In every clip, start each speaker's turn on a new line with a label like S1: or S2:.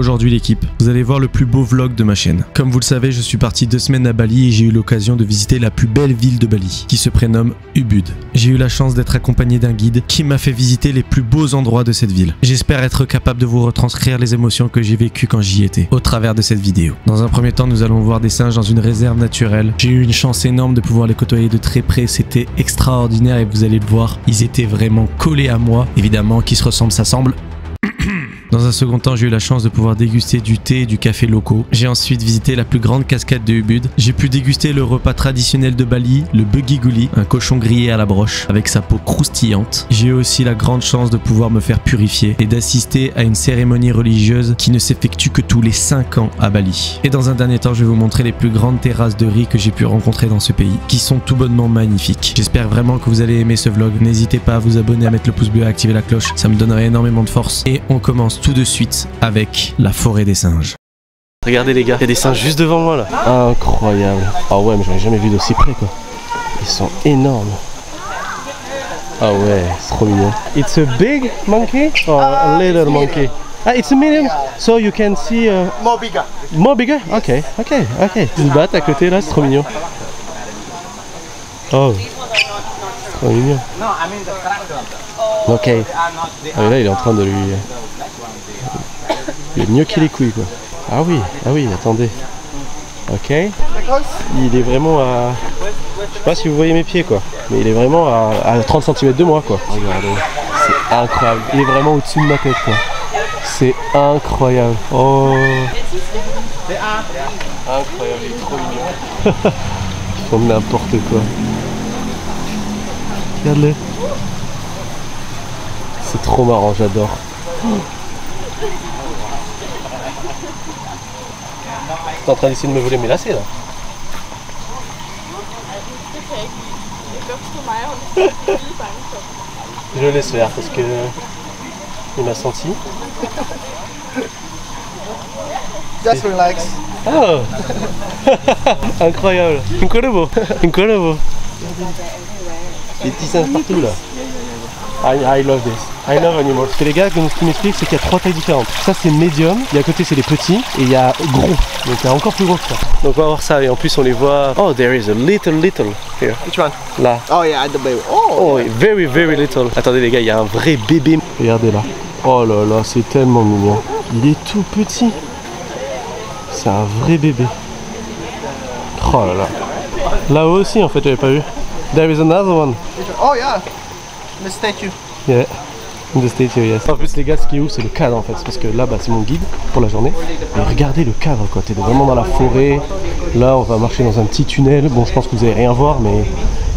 S1: Aujourd'hui l'équipe, vous allez voir le plus beau vlog de ma chaîne. Comme vous le savez, je suis parti 2 semaines à Bali et j'ai eu l'occasion de visiter la plus belle ville de Bali, qui se prénomme Ubud. J'ai eu la chance d'être accompagné d'un guide qui m'a fait visiter les plus beaux endroits de cette ville. J'espère être capable de vous retranscrire les émotions que j'ai vécues quand j'y étais, au travers de cette vidéo. Dans un premier temps, nous allons voir des singes dans une réserve naturelle. J'ai eu une chance énorme de pouvoir les côtoyer de très près, c'était extraordinaire et vous allez le voir, ils étaient vraiment collés à moi. Évidemment, qui se ressemblent s'assemblent. Dans un second temps, j'ai eu la chance de pouvoir déguster du thé et du café locaux. J'ai ensuite visité la plus grande cascade de Ubud. J'ai pu déguster le repas traditionnel de Bali, le buggy guli, un cochon grillé à la broche avec sa peau croustillante. J'ai eu aussi la grande chance de pouvoir me faire purifier et d'assister à une cérémonie religieuse qui ne s'effectue que tous les 5 ans à Bali. Et dans un dernier temps, je vais vous montrer les plus grandes terrasses de riz que j'ai pu rencontrer dans ce pays, qui sont tout bonnement magnifiques. J'espère vraiment que vous allez aimer ce vlog. N'hésitez pas à vous abonner, à mettre le pouce bleu et à activer la cloche, ça me donnerait énormément de force. Et on commence tout de suite avec la forêt des singes.
S2: Regardez les gars, il y a des singes juste devant moi là. Incroyable. Ah ouais, mais j'en ai jamais vu d'aussi près quoi. Ils sont énormes. Ah ouais, c'est trop mignon. It's a big monkey or a little monkey? Ah, it's a medium. So you can see
S3: More bigger.
S2: more bigger? Ok. Ils se battent à côté là, c'est trop mignon. Oh, c'est trop mignon. Ok. Ah mais là il est en train de lui gnocchi les couilles quoi. Ah oui, attendez. Ok. Il est vraiment à... Je sais pas si vous voyez mes pieds quoi. Mais il est vraiment à 30 cm de moi quoi. Regardez. C'est incroyable. Il est vraiment au-dessus de ma tête quoi. C'est incroyable. Oh. Incroyable, il est trop mignon. Ils font n'importe quoi. Regarde-le. C'est trop marrant, j'adore. T'es en train d'essayer de me voler mes lacets là. Je le laisse faire parce que il m'a senti.
S3: Just relax.
S2: Oh. Incroyable. Incroyable. Des petits singes partout là. I love this. I love animals. Ce que les gars, ce qu'ils m'expliquent, c'est qu'il y a 3 tailles différentes. Ça c'est médium, et à côté c'est les petits, et il y a gros. Donc il y a encore plus gros que ça. Donc on va voir ça, et en plus on les voit. Oh, there is a little here.
S3: Which one?
S2: Là.
S3: Oh yeah, the baby.
S2: Oh, very little. Attendez les gars, il y a un vrai bébé. Regardez là. Oh là là, c'est tellement mignon. Il est tout petit. C'est un vrai bébé. Oh là là. Là-haut aussi en fait, j'avais pas vu. There is another one.
S3: Oh yeah, the statue.
S2: Yeah, in the statue, yes. En plus les gars, ce qui est ouf, c'est le cadre en fait, parce que là, c'est mon guide pour la journée. Et regardez le cadre quoi, t'es vraiment dans la forêt. Là, on va marcher dans un petit tunnel. Bon, je pense que vous allez rien voir, mais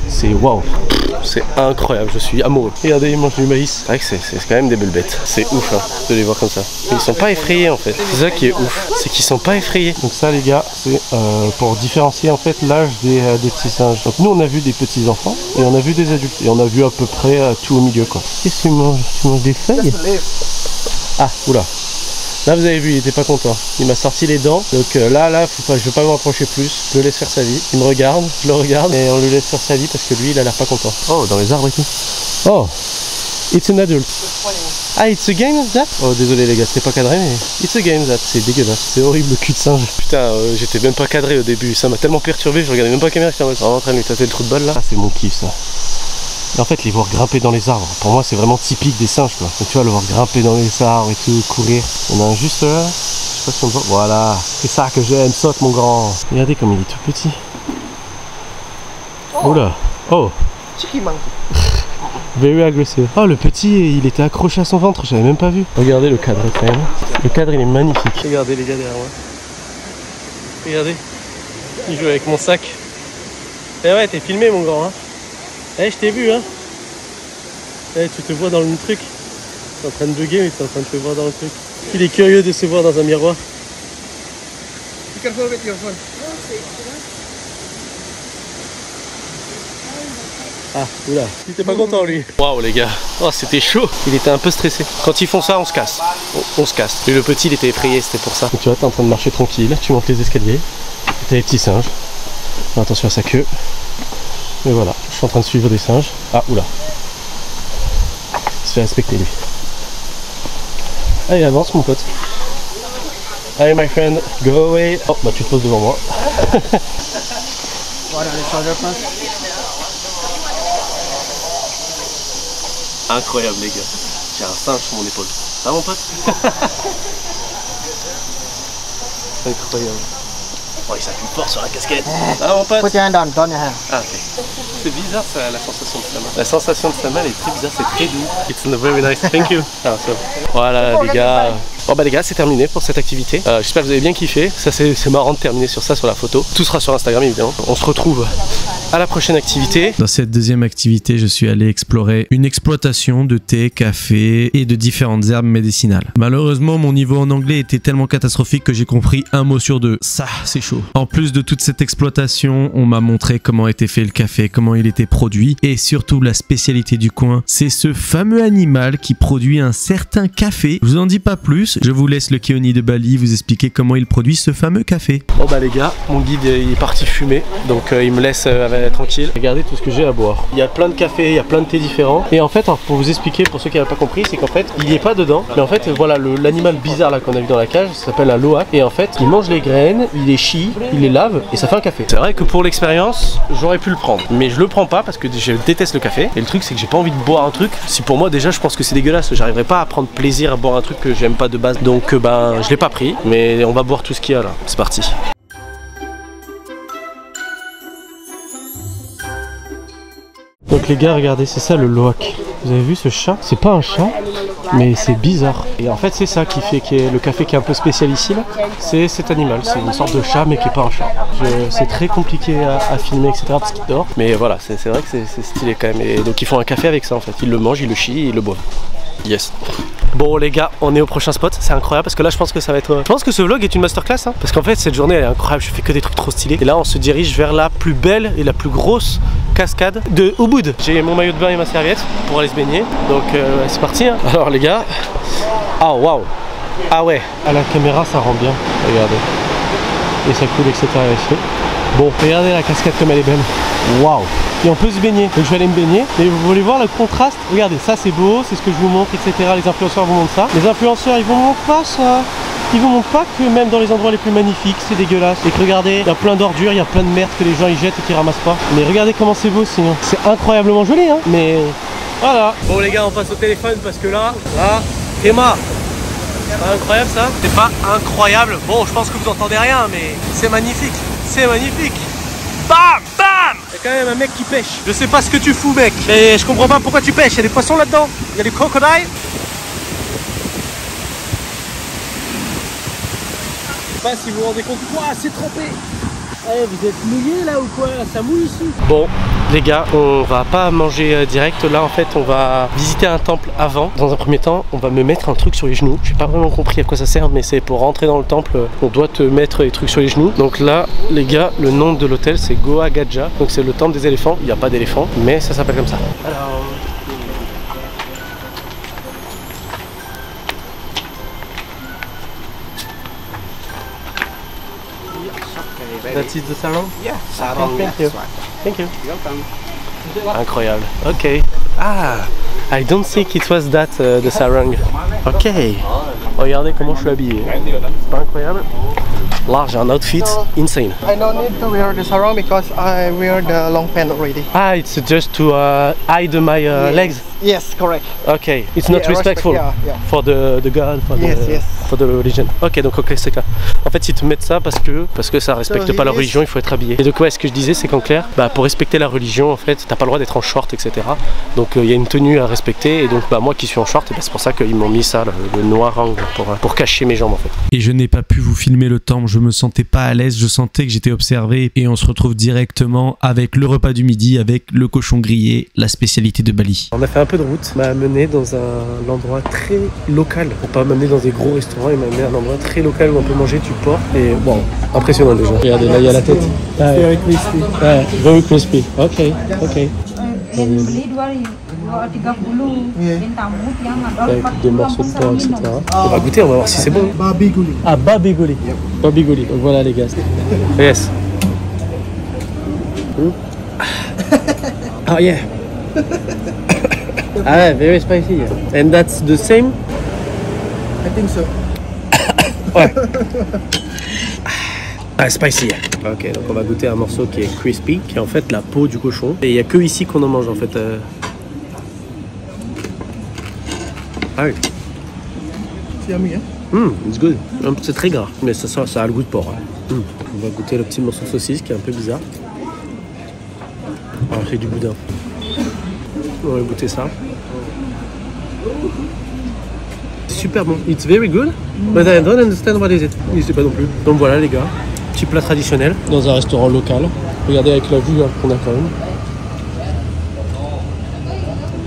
S2: c'est waouh. C'est incroyable, je suis amoureux. Regardez, ils mangent du maïs. C'est vrai que c'est quand même des belles bêtes. C'est ouf hein, de les voir comme ça. Mais ils sont pas effrayés en fait. C'est ça qui est ouf, c'est qu'ils sont pas effrayés. Donc ça les gars, c'est pour différencier en fait l'âge des petits singes. Donc nous on a vu des petits enfants et on a vu des adultes. Et on a vu à peu près tout au milieu quoi. Qu'est-ce que tu manges? Tu manges des feuilles? Ah, oula. Là vous avez vu, il était pas content. Il m'a sorti les dents. Donc là, faut pas, je veux pas me rapprocher plus. Je le laisse faire sa vie. Il me regarde, je le regarde et on le laisse faire sa vie parce que lui il a l'air pas content. Oh, dans les arbres et tout. Oh, it's an adult. Ah, it's a game that? Oh désolé les gars, c'était pas cadré mais it's a game that. C'est dégueulasse. C'est horrible le cul de singe. Putain, j'étais même pas cadré au début. Ça m'a tellement perturbé, je regardais même pas la caméra. J'étais en train de lui tâter le trou de balle là. Ah, c'est mon kiff ça. En fait, les voir grimper dans les arbres, pour moi c'est vraiment typique des singes quoi. Donc tu vois, le voir grimper dans les arbres et tout, courir. On a un juste là, je sais pas si on voit. Voilà, c'est ça que j'aime, saute mon grand. Regardez comme il est tout petit. Oula, oh.
S3: Cheeky monkey.
S2: Very aggressive. Oh le petit, il était accroché à son ventre, j'avais même pas vu. Regardez le cadre quand même. Le cadre il est magnifique. Regardez les gars derrière moi. Regardez, il joue avec mon sac. Eh ouais, t'es filmé mon grand hein. Eh, je t'ai vu hein. Eh, tu te vois dans le truc. T'es en train de bugger mais t'es en train de te voir dans le truc. Il est curieux de se voir dans un miroir.
S3: Be careful with your phone.
S2: Ah, oula. Il était pas content lui. Waouh les gars. Oh c'était chaud. Il était un peu stressé. Quand ils font ça, on se casse. On se casse. Et le petit il était effrayé, c'était pour ça. Donc, tu vois, t'es en train de marcher tranquille. Tu montes les escaliers. T'as les petits singes. Attention à sa queue. Et voilà, je suis en train de suivre des singes. Ah, oula. Il se fait respecter lui. Allez, avance mon pote. Allez my friend, go away. Oh bah tu te poses devant moi. Incroyable les gars. J'ai un singe sur mon épaule. Ça mon pote? Incroyable. Oh il s'appuie fort sur la casquette. Ah mon pote?
S3: Put your hand on your hand.
S2: Ah ok. C'est bizarre ça, la sensation de sa main. La sensation de sa main elle est très bizarre, c'est très doux. It's very nice, thank you. Ah, so. Voilà les gars. Bon bah les gars c'est terminé pour cette activité. J'espère que vous avez bien kiffé. Ça c'est marrant de terminer sur ça, sur la photo. Tout sera sur Instagram évidemment. On se retrouve à la prochaine activité.
S1: Dans cette deuxième activité, je suis allé explorer une exploitation de thé, café et de différentes herbes médicinales. Malheureusement, mon niveau en anglais était tellement catastrophique que j'ai compris un mot sur deux. Ça, c'est chaud. En plus de toute cette exploitation, on m'a montré comment était fait le café, comment il était produit et surtout la spécialité du coin, c'est ce fameux animal qui produit un certain café. Je vous en dis pas plus, je vous laisse le Keoni de Bali vous expliquer comment il produit ce fameux café.
S2: Bon bah les gars, mon guide il est parti fumer, donc il me laisse tranquille. Regardez tout ce que j'ai à boire. Il y a plein de cafés, il y a plein de thés différents. Et en fait, pour vous expliquer, pour ceux qui n'avaient pas compris, c'est qu'en fait, il n'y est pas dedans. Mais en fait, voilà, l'animal bizarre là qu'on a vu dans la cage, ça s'appelle un loak. Et en fait, il mange les graines, il les chie, il les lave et ça fait un café. C'est vrai que pour l'expérience, j'aurais pu le prendre. Mais je le prends pas parce que je déteste le café. Et le truc, c'est que j'ai pas envie de boire un truc. Si pour moi, déjà, je pense que c'est dégueulasse. J'arriverai pas à prendre plaisir à boire un truc que j'aime pas de base. Donc, ben, je l'ai pas pris. Mais on va boire tout ce qu'il y a là. C'est parti. Donc les gars, regardez, c'est ça le loak. Vous avez vu ce chat? C'est pas un chat, mais c'est bizarre. Et en fait, c'est ça qui fait le café qui est un peu spécial ici, là. C'est cet animal, c'est une sorte de chat, mais qui est pas un chat. C'est très compliqué à filmer, etc. parce qu'il dort. Mais voilà, c'est vrai que c'est stylé quand même. Et donc ils font un café avec ça en fait. Ils le mangent, ils le chient, ils le boivent. Yes. Bon les gars, on est au prochain spot, c'est incroyable parce que là je pense que ça va être... Je pense que ce vlog est une masterclass hein, parce qu'en fait cette journée elle est incroyable, je fais que des trucs trop stylés. Et là on se dirige vers la plus belle et la plus grosse cascade de Ubud. J'ai mon maillot de bain et ma serviette pour aller se baigner, donc c'est parti hein. Alors les gars, ah waouh, ah ouais, à la caméra ça rend bien, regardez. Et ça coule etc. ici. Bon, regardez la cascade comme elle est belle. Waouh! Et on peut se baigner. Donc je vais aller me baigner. Et vous voulez voir le contraste? Regardez, ça c'est beau, c'est ce que je vous montre, etc. Les influenceurs vous montrent ça. Les influenceurs, ils vous montrent pas ça. Ils vous montrent pas que même dans les endroits les plus magnifiques, c'est dégueulasse. Et que regardez, il y a plein d'ordures, il y a plein de merde que les gens y jettent et qui ramassent pas. Mais regardez comment c'est beau sinon. C'est incroyablement joli, hein. Mais voilà. Bon les gars, on passe au téléphone parce que là, Emma. C'est pas incroyable ça? C'est pas incroyable. Bon, je pense que vous entendez rien, mais c'est magnifique. C'est magnifique. Bam, bam! Il y a quand même un mec qui pêche. Je sais pas ce que tu fous, mec. Et je comprends pas pourquoi tu pêches. Il y a des poissons là-dedans. Il y a des crocodiles. Je sais pas si vous vous rendez compte. Quoi, c'est trempé. Eh, vous êtes mouillés là ou quoi? Ça mouille ici. Bon, les gars, on va pas manger direct. Là, en fait, on va visiter un temple avant. Dans un premier temps, on va me mettre un truc sur les genoux. J'ai pas vraiment compris à quoi ça sert, mais c'est pour rentrer dans le temple, on doit te mettre des trucs sur les genoux. Donc là, les gars, le nom de l'hôtel, c'est Goa Gajah. Donc c'est le temple des éléphants. Il n'y a pas d'éléphant, mais ça s'appelle comme ça. Alors... That is the sarong?
S3: Yeah, sarong.
S2: Thank you. Thank you.
S3: Welcome.
S2: Incroyable. Ok. Ah, I don't think it was that the sarong. Ok. Regardez comment je suis habillé. C'est pas incroyable? Là, j'ai un outfit insane.
S3: I don't need to wear the sarong because I wear the long pant already.
S2: Ah, it's just to hide my legs.
S3: Yes, correct.
S2: Okay, it's not respectful
S3: yeah.
S2: for the god, for the religion. Ok, donc ok, c'est clair. En fait, ils te mettent ça parce que ça respecte pas la religion, il faut être habillé. Et donc ouais, ce que je disais, c'est qu'en clair, bah, pour respecter la religion, en fait, t'as pas le droit d'être en short, etc. Donc il y a une tenue à respecter. Et donc bah, moi qui suis en short, et bah, c'est pour ça qu'ils m'ont mis ça, le noir angle, pour cacher mes jambes en fait.
S1: Et je n'ai pas pu vous filmer le temple, je me sentais pas à l'aise, je sentais que j'étais observé. Et on se retrouve directement avec le repas du midi, avec le cochon grillé, la spécialité de Bali.
S2: On a fait un peu de route, m'a amené dans un endroit très local, pour pas m'amener dans des gros restaurants, il m'a amené à un endroit très local où on peut manger du porc et bon, impressionnant déjà. Regardez, là il y a la tête. Very crispy. Ouais, very crispy. Ok, ok. Avec des morceaux de porc, etc. On va goûter, on va voir si c'est bon.
S3: Babiguli.
S2: Ah, babiguli. Babiguli. Donc voilà les gars. Yes. Oh yeah. Ah, very spicy. And that's the same?
S3: I think so.
S2: Ouais. Ah, spicy. Ok, donc on va goûter un morceau qui est crispy, qui est en fait la peau du cochon. Et il n'y a que ici qu'on en mange en fait. Ah oui.
S3: C'est yummy, hein?
S2: It's good. C'est très gras, mais ça a le goût de porc. Hein. On va goûter le petit morceau de saucisse qui est un peu bizarre. Ah, c'est du boudin. On va goûter ça. C'est super bon. It's very good, but I don't understand what is it. Je sais pas non plus. Donc voilà les gars, petit plat traditionnel dans un restaurant local. Regardez avec la vue qu'on a quand même.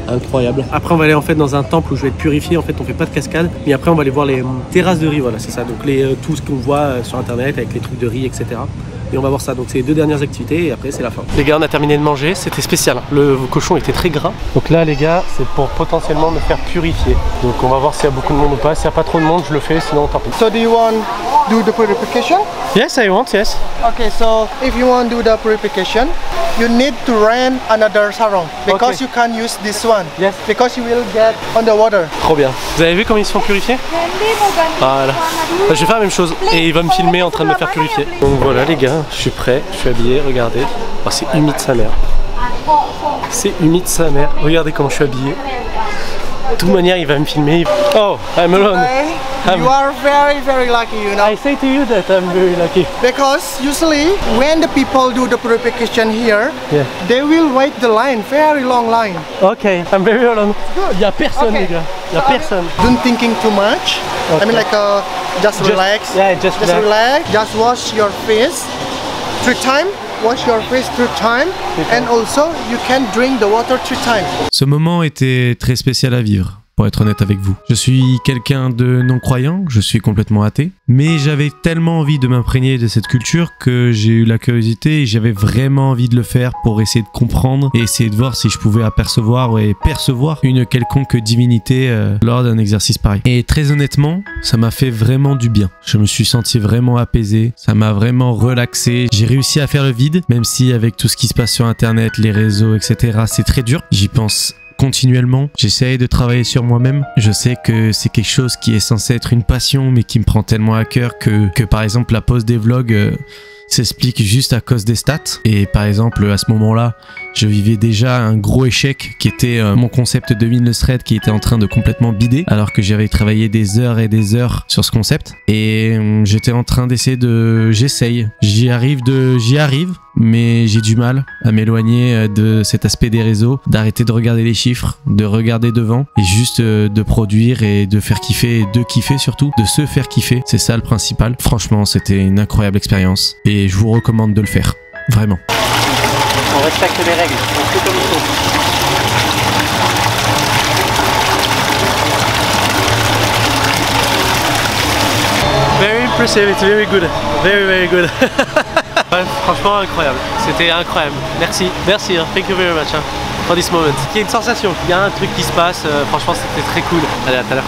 S2: Incroyable. Après on va aller en fait dans un temple où je vais être purifié. En fait on fait pas de cascade, mais après on va aller voir les terrasses de riz. Voilà c'est ça. Donc tout ce qu'on voit sur internet avec les trucs de riz etc. Et on va voir ça. Donc c'est les 2 dernières activités et après c'est la fin. Les gars on a terminé de manger. C'était spécial. Le cochon était très gras. Donc là les gars c'est pour potentiellement me faire purifier. Donc on va voir s'il y a beaucoup de monde ou pas. S'il n'y a pas trop de monde je le fais, sinon tant pis.
S3: So do you want do the purification?
S2: Yes I want, yes.
S3: Okay, so if you want to do the purification, you need to rent another sarong because
S2: Okay.
S3: you can't use this one.
S2: Yes.
S3: Because you will get on the water.
S2: Trop bien. Vous avez vu comment ils se font purifier? Voilà. Je vais faire la même chose et il va me filmer en train de me faire purifier. Donc voilà les gars, je suis prêt, je suis habillé, regardez. Oh, c'est humide sa mère. C'est humide sa mère. Regardez comment je suis habillé. De toute manière il va me filmer. Oh, I'm alone.
S3: Okay. You are very, very lucky, you know.
S2: I say to you that I'm very lucky.
S3: Because usually when the people do the purification here,
S2: Yeah.
S3: they will wait the line, very long line.
S2: Ok, I'm very alone. Il y a personne
S3: Okay.
S2: les gars. Il y a personne.
S3: Don't thinking too much.
S2: Okay.
S3: I mean like just relax.
S2: Yeah, just relax.
S3: Just wash your face 3 times. Wash your face 3 times. And also you can drink the water 3 times.
S1: Ce moment était très spécial à vivre, pour être honnête avec vous. Je suis quelqu'un de non-croyant, je suis complètement athée, mais j'avais tellement envie de m'imprégner de cette culture que j'ai eu la curiosité et j'avais vraiment envie de le faire pour essayer de comprendre et essayer de voir si je pouvais apercevoir et percevoir une quelconque divinité lors d'un exercice pareil. Et très honnêtement, ça m'a fait vraiment du bien. Je me suis senti vraiment apaisé, ça m'a vraiment relaxé. J'ai réussi à faire le vide, même si avec tout ce qui se passe sur internet, les réseaux, etc., c'est très dur. J'y pense continuellement, j'essaye de travailler sur moi-même. Je sais que c'est quelque chose qui est censé être une passion mais qui me prend tellement à cœur que par exemple la pause des vlogs s'explique juste à cause des stats. Et par exemple à ce moment-là, je vivais déjà un gros échec qui était mon concept de Win le thread qui était en train de complètement bider alors que j'avais travaillé des heures et des heures sur ce concept et j'étais en train d'essayer j'y arrive mais j'ai du mal à m'éloigner de cet aspect des réseaux, d'arrêter de regarder les chiffres, de regarder devant et juste de produire et de faire kiffer et de kiffer surtout, de se faire kiffer, c'est ça le principal. Franchement c'était une incroyable expérience et je vous recommande de le faire, vraiment.
S2: On respecte les règles, on fait comme il faut. Very impressive, it's very good. Very, very good. Ouais, franchement incroyable. C'était incroyable. Merci, merci. Hein. Thank you very much. Hein, for this moment. Il y a une sensation, il y a un truc qui se passe. Franchement, c'était très cool. Allez, à tout à l'heure.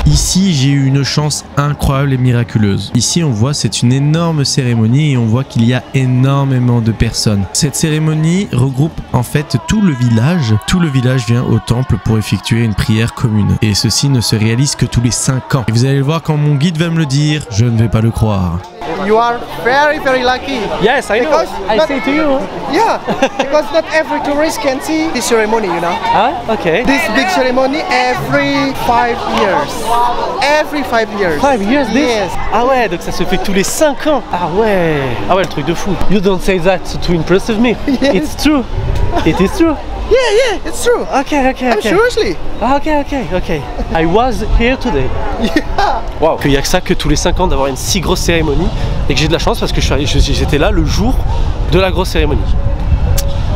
S1: Ici, j'ai eu une chance incroyable et miraculeuse. Ici, on voit, c'est une énorme cérémonie et on voit qu'il y a énormément de personnes. Cette cérémonie regroupe en fait tout le village. Tout le village vient au temple pour effectuer une prière commune. Et ceci ne se réalise que tous les 5 ans. Et vous allez le voir quand mon guide va me le dire, je ne vais pas le croire.
S3: You are very, very lucky.
S2: Yes, I know. I say to you.
S3: Yeah, because not every tourist can see this ceremony, you know.
S2: Ah, ok.
S3: This big ceremony every 5 years. Every 5 years.
S2: 5 years this?
S3: Yes.
S2: Ah ouais, donc ça se fait tous les 5 ans. Ah ouais. Ah ouais, le truc de fou. You don't say that to impress me.
S3: Yes.
S2: It's true. It is true.
S3: Yeah, it's true.
S2: Okay.
S3: Seriously.
S2: Okay. I was here today.
S3: Yeah.
S2: Wow. Qu'il y a que ça que tous les 5 ans d'avoir une si grosse cérémonie et que j'ai de la chance parce que j'étais là le jour de la grosse cérémonie.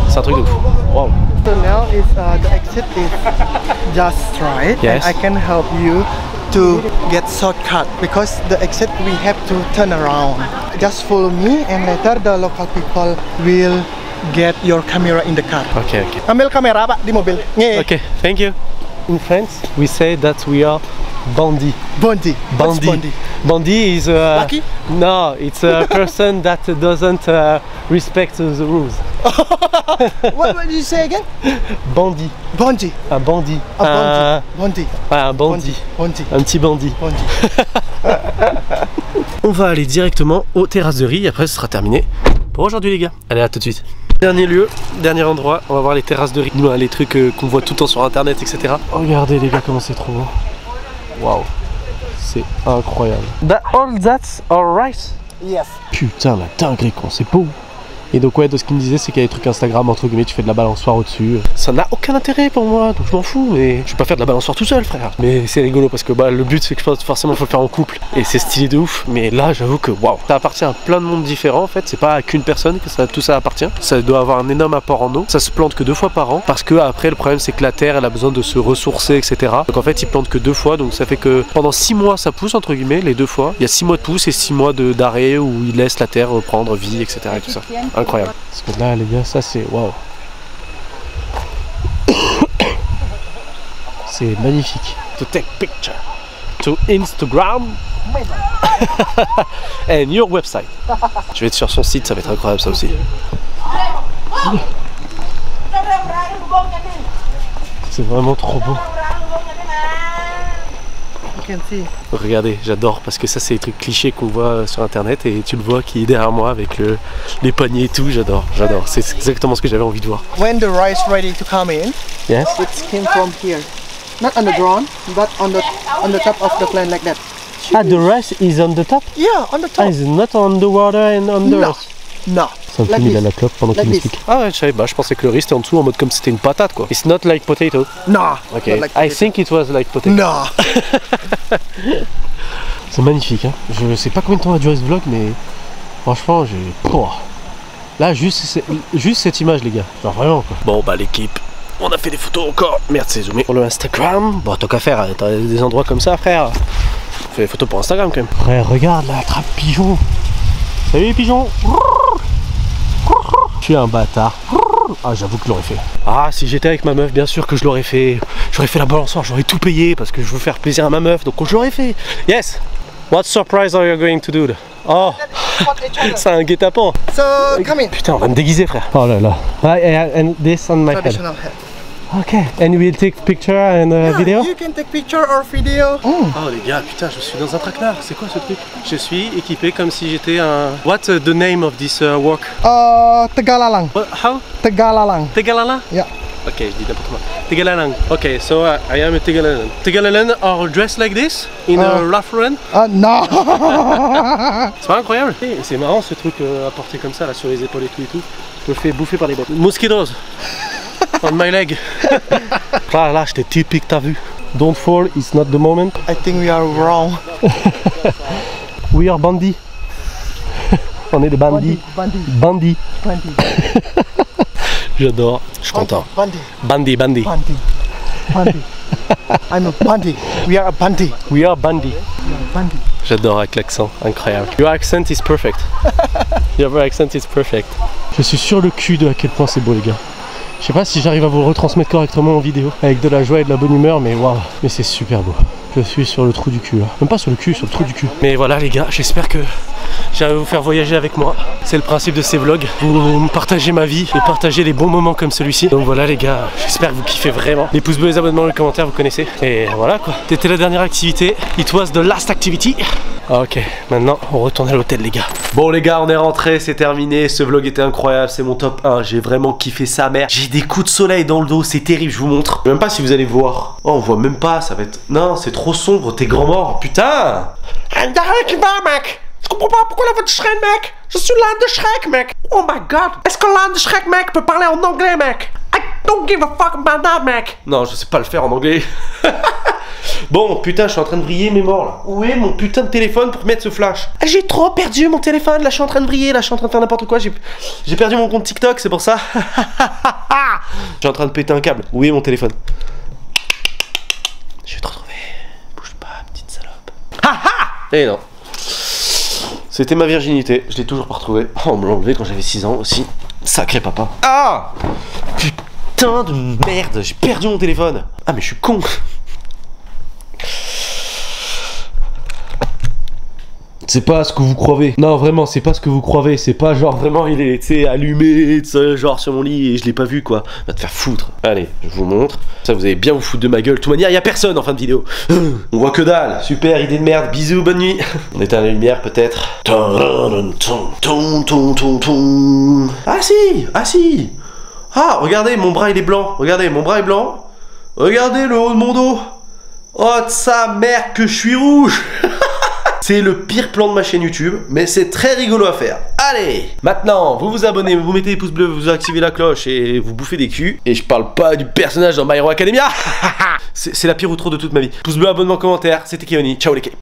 S2: C'est un truc de fou. Wow.
S3: So now is the exit is just right.
S2: Yes.
S3: And I can help you to get shortcut because the exit we have to turn around. Just follow me and later the local people will get your camera in the car.
S2: Okay.
S3: Ambil kamera Pak di mobil. Nih.
S2: Okay, thank you. In France, we say that we are Bandi.
S3: Bondi. What's Bondi?
S2: Bandi is
S3: Lucky?
S2: No, it's a person that doesn't respect the rules.
S3: What did you say again?
S2: Bandit.
S3: Bandit.
S2: Un bandit.
S3: A bandit.
S2: Ouais, un bandit.
S3: Bandit.
S2: Un petit bandit.
S3: Bandit.
S2: On va aller directement aux terrasses de riz et après ce sera terminé pour aujourd'hui les gars. Allez, à tout de suite. Dernier lieu, dernier endroit, on va voir les terrasses de riz, les trucs qu'on voit tout le temps sur internet, etc. Regardez les gars comment c'est trop beau. Waouh, c'est incroyable. All that's alright.
S3: Yes.
S2: Putain la dinguerie quand c'est beau. Et donc ouais, de ce qu'il me disait, c'est qu'il y a des trucs Instagram, entre guillemets, tu fais de la balançoire au-dessus. Ça n'a aucun intérêt pour moi, donc je m'en fous, mais je vais pas faire de la balançoire tout seul, frère. Mais c'est rigolo parce que bah, le but c'est que je pense forcément faut le faire en couple. Et c'est stylé de ouf, mais là j'avoue que waouh, ça appartient à plein de mondes différents en fait, c'est pas à qu'une personne que ça, tout ça appartient. Ça doit avoir un énorme apport en eau, ça se plante que 2 fois par an, parce que après le problème c'est que la terre elle a besoin de se ressourcer, etc. Donc en fait ils plantent que 2 fois, donc ça fait que pendant 6 mois ça pousse entre guillemets, les 2 fois. Il y a 6 mois de pousse et 6 mois d'arrêt où ils laissent la terre reprendre vie, etc. Et tout ça. Incroyable. Parce que là les gars, ça c'est waouh. C'est magnifique. To take picture to Instagram and your website. Je vais être sur son site, ça va être incroyable ça aussi. C'est vraiment trop beau. Regardez, j'adore parce que ça c'est les trucs clichés qu'on voit sur internet et tu le vois qui est derrière moi avec les paniers et tout, j'adore, j'adore. C'est exactement ce que j'avais envie de voir.
S3: When the rice ready to come in,
S2: Yes.
S3: it came from here, not on the ground, but on the top of the plant like that.
S2: Ah, the rice is on the top?
S3: Yeah, on the
S2: Ah,
S3: top.
S2: is not on the water and on the
S3: No,
S2: rice?
S3: no.
S2: Ça me fait
S3: Like
S2: mille à
S3: this.
S2: la clope pendant qu'il
S3: Like
S2: m'explique. Ah ouais, je savais pas, je pensais que le riz était en dessous en mode comme c'était une patate quoi. It's not like potato.
S3: No.
S2: Ok,
S3: not like
S2: I
S3: potato.
S2: think it was like potato.
S3: No.
S2: C'est magnifique hein. Je sais pas combien de temps va durer ce vlog mais franchement j'ai... Pouah. Là juste cette image les gars, genre vraiment quoi. Bon bah l'équipe, on a fait des photos encore. Merde c'est zoomé. Pour le Instagram, bon tant qu'à faire, t'as des endroits comme ça frère. Fais des photos pour Instagram quand même. Frère regarde la trappe pigeon. Salut les pigeons. Je suis un bâtard. Ah j'avoue que je l'aurais fait. Ah si j'étais avec ma meuf bien sûr que je l'aurais fait. J'aurais fait la balançoire, j'aurais tout payé parce que je veux faire plaisir à ma meuf donc je l'aurais fait. Yes. What surprise are you going to do? Oh, c'est un guet-apens.
S3: So come in.
S2: Putain on va me déguiser frère. Oh là là. And this on my head.
S3: Traditional head.
S2: Okay. And we'll take picture and video?
S3: You can take picture or video.
S2: Oh les gars, putain, je suis dans un traquenard. C'est quoi ce truc? Je suis équipé comme si j'étais un... What's the name of this work?
S3: Tegalalang.
S2: How?
S3: Tegalalang.
S2: Tegalalang?
S3: Yeah.
S2: Ok, je dis n'importe quoi. Tegalalang. Ok, so I am a Tegalalang. Tegalalang are dressed like this? In a restaurant?
S3: No.
S2: C'est pas incroyable? Et c'est marrant ce truc à porter comme ça là sur les épaules et tout. Je me fais bouffer par les bêtes. Mosquitoes on my leg. Là, j'étais typique, t'as vu. Don't fall, it's not the moment.
S3: I think we are wrong.
S2: We are bandits. On est des bandits.
S3: Bandit.
S2: Bandits. J'adore, je suis content.
S3: Bandit.
S2: Bandit.
S3: Bandit. Bandit. I'm a bandit. We are a bandit.
S2: We are bandits.
S3: Bandit.
S2: J'adore avec l'accent, incroyable. Your accent is perfect. Your accent is perfect. Je suis sur le cul de à quel point c'est beau les gars. Je sais pas si j'arrive à vous le retransmettre correctement en vidéo avec de la joie et de la bonne humeur mais waouh, mais c'est super beau. Je suis sur le trou du cul là. Même pas sur le cul, sur le trou du cul. Mais voilà les gars, j'espère que j'arrive à vous faire voyager avec moi. C'est le principe de ces vlogs. Vous partagez ma vie et partagez les bons moments comme celui-ci. Donc voilà les gars, j'espère que vous kiffez vraiment. Les pouces bleus, les abonnements, les commentaires, vous connaissez. Et voilà quoi. C'était la dernière activité. It was the last activity. Ok, maintenant on retourne à l'hôtel les gars. Bon les gars, on est rentré, c'est terminé. Ce vlog était incroyable, c'est mon top 1. J'ai vraiment kiffé sa mère. J'ai des coups de soleil dans le dos, c'est terrible, je vous montre. Je sais même pas si vous allez voir. Oh, on voit même pas, ça va être... Non, c'est trop sombre, t'es grand mort, putain. Qui va mec? Je comprends pas pourquoi la voix de Shrek mec. Je suis l'âne de Shrek mec. Oh my god. Est-ce que l'âne de Shrek mec peut parler en anglais mec? I don't give a fuck about that mec. Non, je sais pas le faire en anglais. Bon, putain, je suis en train de vriller mes morts là. Où est mon putain de téléphone pour mettre ce flash? J'ai trop perdu mon téléphone, là je suis en train de vriller, là je suis en train de faire n'importe quoi. J'ai perdu mon compte TikTok, c'est pour ça. Je suis en train de péter un câble. Où est mon téléphone? Je vais te retrouver. Bouge pas, petite salope. Eh non. C'était ma virginité, je l'ai toujours pas retrouvée. Oh, on me l'a enlevé quand j'avais 6 ans aussi. Sacré papa. Ah! Putain de merde, j'ai perdu mon téléphone. Ah mais je suis con. C'est pas ce que vous croyez. Non, vraiment, c'est pas ce que vous croyez. C'est pas genre vraiment il est, tu sais, allumé, genre sur mon lit et je l'ai pas vu quoi. Va te faire foutre. Allez, je vous montre. Ça, vous allez bien vous foutre de ma gueule. De toute manière, y a personne en fin de vidéo. On voit que dalle. Super idée de merde. Bisous, bonne nuit. On éteint la lumière peut-être. Ah si, ah si. Ah, regardez, mon bras il est blanc. Regardez, mon bras est blanc. Regardez le haut de mon dos. Oh, de sa mère que je suis rouge. C'est le pire plan de ma chaîne YouTube, mais c'est très rigolo à faire. Allez, maintenant, vous vous abonnez, vous mettez des pouces bleus, vous activez la cloche et vous bouffez des culs. Et je parle pas du personnage dans My Hero Academia. C'est la pire outro de toute ma vie. Pouce bleu, abonnement, commentaire, c'était Keoni. Ciao les K.